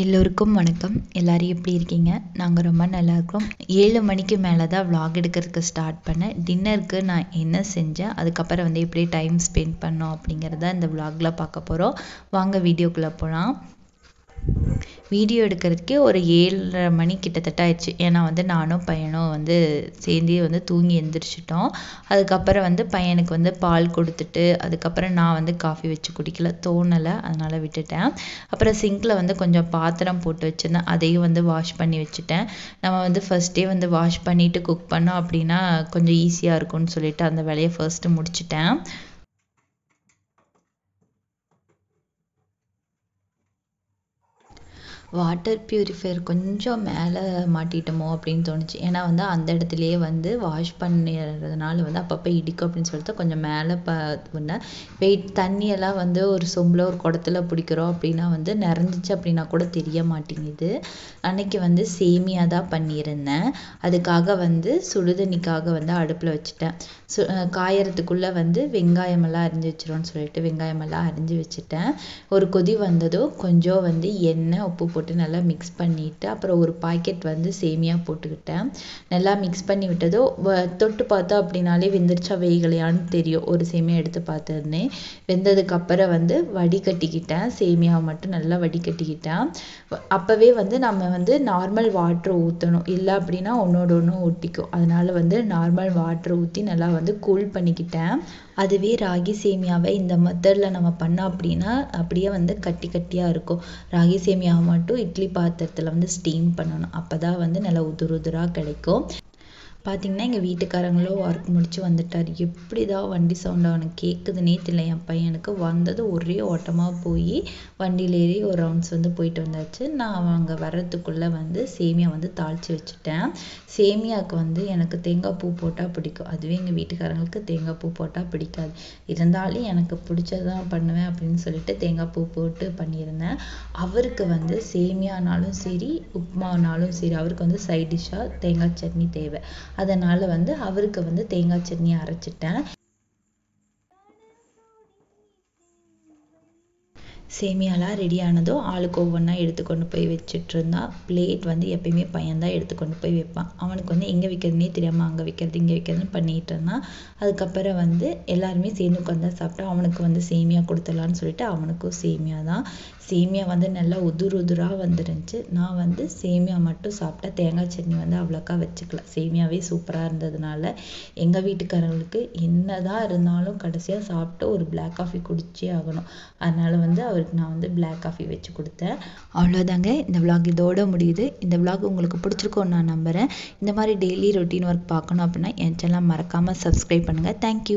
எல்லோருக்கும் வணக்கம். எல்லாரும் எப்படி இருக்கீங்க? நாங்கள் ரொம்ப நல்லா இருக்கோம். 7 மணிக்கு மேலே தான் vlog எடுக்கிறதுக்கு ஸ்டார்ட் பண்ணேன். டின்னருக்கு நான் என்ன செஞ்சேன், அதுக்கப்புறம் வந்து எப்படி டைம் ஸ்பெண்ட் பண்ணோம் அப்படிங்கிறத இந்த vlogல பார்க்க போகிறோம். வாங்க வீடியோக்குள்ளே போகலாம். வீடியோ எடுக்கிறதுக்கே ஒரு 7:30 மணி கிட்டத்தட்ட ஆயிடுச்சு. ஏன்னா வந்து நானும் பையனும் வந்து சேர்ந்தே வந்து தூங்கி எழுந்திரிச்சிட்டோம். அதுக்கப்புறம் வந்து பையனுக்கு வந்து பால் கொடுத்துட்டு அதுக்கப்புறம் நான் வந்து காஃபி வச்சு குடிக்கல, தோணலை, அதனால் விட்டுட்டேன். அப்புறம் சிங்கில் வந்து கொஞ்சம் பாத்திரம் போட்டு வச்சுருந்தேன், அதையும் வந்து வாஷ் பண்ணி வச்சுட்டேன். நம்ம வந்து ஃபர்ஸ்டே வந்து வாஷ் பண்ணிவிட்டு குக் பண்ணோம் அப்படின்னா கொஞ்சம் ஈஸியாக இருக்கும்னு சொல்லிட்டு அந்த வேலையை ஃபர்ஸ்ட்டு முடிச்சிட்டேன். வாட்டர் பியூரிஃபையர் கொஞ்சம் மேலே மாட்டிட்டோமோ அப்படின்னு தோணுச்சு. ஏன்னா வந்து அந்த இடத்துலையே வந்து வாஷ் பண்ணுறதுனால வந்து அப்பப்போ இடிக்கும் அப்படின்னு சொல்லிட்டு கொஞ்சம் மேலே பண்ணேன். வெயிட் தண்ணியெல்லாம் வந்து ஒரு சொம்பில் ஒரு குடத்துல பிடிக்கிறோம் அப்படின்னா வந்து நிறைஞ்சிச்சு அப்படின்னா கூட தெரிய மாட்டேங்குது. அன்னைக்கு வந்து சேமியா தான் பண்ணியிருந்தேன். அதுக்காக வந்து சுடுதண்ணிக்காக வந்து அடுப்பில் வச்சுட்டேன். காயறதுக்குள்ளே வந்து வெங்காயமெல்லாம் அரிஞ்சு வச்சிருவோன்னு சொல்லிட்டு வெங்காயமெல்லாம் அரிஞ்சு வச்சுட்டேன். ஒரு கொதி வந்ததும் கொஞ்சம் வந்து எண்ணெய் உப்பு போட்டு நல்லா மிக்ஸ் பண்ணிவிட்டு அப்புறம் ஒரு பாக்கெட் வந்து சேமியா போட்டுக்கிட்டேன். நல்லா மிக்ஸ் பண்ணி விட்டதோ தொட்டு பார்த்தா அப்படின்னாலே வெந்துருச்சா வேகலையான்னு தெரியும். ஒரு சேமியா எடுத்து பார்த்துருந்தேன். வெந்ததுக்கப்புறம் வந்து வடிகட்டிக்கிட்டேன். சேமியாவை மட்டும் நல்லா வடிகட்டிக்கிட்டேன். அப்போவே வந்து நம்ம வந்து நார்மல் வாட்டர் ஊற்றணும், இல்லை அப்படின்னா ஒன்றோட ஒன்று ஒட்டிக்கும். அதனால வந்து நார்மல் வாட்டர் ஊற்றி நல்லா வந்து கூல் பண்ணிக்கிட்டேன். அதுவே ராகி சேமியாவை இந்த மெத்தடில் நம்ம பண்ணோம் அப்படின்னா அப்படியே வந்து கட்டி கட்டியாக இருக்கும். ராகி சேமியாவை மட்டும் இட்லி பாத்திரத்தில் வந்து ஸ்டீம் பண்ணணும், அப்போ தான் வந்து நல்லா உதுரு உதுராக கிடைக்கும். பார்த்தீங்கன்னா எங்கள் வீட்டுக்காரங்களும் ஒர்க் முடிச்சு வந்துட்டார். எப்படி தான் வண்டி சவுண்ட் அவனுக்கு கேட்குதுன்னே தெரியல. என் பையனுக்கு வந்தது ஒரே ஓட்டமாக போய் வண்டியில் ஏறி ஒரு ரவுண்ட்ஸ் வந்து போயிட்டு வந்தாச்சு. நான் அவங்க வர்றதுக்குள்ளே வந்து சேமியா வந்து தாளித்து வச்சுட்டேன். சேமியாவுக்கு வந்து எனக்கு தேங்காய் பூ போட்டால் பிடிக்கும், அதுவே எங்கள் வீட்டுக்காரங்களுக்கு தேங்காய் பூ போட்டால் பிடிக்காது. இருந்தாலும் எனக்கு பிடிச்சதான் பண்ணுவேன் அப்படின்னு சொல்லிட்டு தேங்காய் பூ போட்டு பண்ணியிருந்தேன். அவருக்கு வந்து சேமியானாலும் சரி உப்புமானாலும் சரி அவருக்கு வந்து சைட் டிஷ்ஷாக தேங்காய் சட்னி தேவை. அதனால வந்து அவருக்கு வந்து தேங்காய் சட்னி அரைச்சிட்டேன். சேமியாலாம் ரெடி ஆனதும் ஆளுக்கு ஒவ்வொன்றா எடுத்து கொண்டு போய் வச்சுட்டு இருந்தா. பிளேட் வந்து எப்பயுமே பையன்தான் எடுத்து கொண்டு போய் வைப்பான். அவனுக்கு வந்து எங்கே வைக்கிறதுனே தெரியாமல் அங்கே வைக்கிறது இங்கே வைக்கிறதுன்னு பண்ணிட்டு இருந்தான். அதுக்கப்புறம் வந்து எல்லாருமே சேர்ந்து உட்காந்து சாப்பிட்டா. அவனுக்கு வந்து சேமியா கொடுத்துடலான்னு சொல்லிட்டு அவனுக்கும் சேமியா தான். சேமியா வந்து நல்லா உதுரு உதுராக வந்துருந்துச்சு. நான் வந்து சேமியா மட்டும் சாப்பிட்டேன். தேங்காய் சட்னி வந்து அவ்வளோக்கா வச்சுக்கல, சேமியாவே சூப்பராக இருந்ததுனால. எங்கள் வீட்டுக்காரங்களுக்கு என்னதான் இருந்தாலும் கடைசியாக சாப்பிட்டு ஒரு பிளாக் காஃபி குடிச்சே ஆகணும். அதனால வந்து அவருக்கு நான் வந்து பிளாக் காஃபி வச்சு கொடுத்தேன். அவ்வளோதாங்க, இந்த vlog இதோட முடியுது. இந்த vlog உங்களுக்கு பிடிச்சிருக்கும்னு நான் நம்புகிறேன். இந்த மாதிரி டெய்லி ரொட்டீன் ஒர்க் பார்க்கணும் அப்படின்னா என் சேனலை மறக்காமல் சப்ஸ்கிரைப் பண்ணுங்கள். தேங்க்யூ.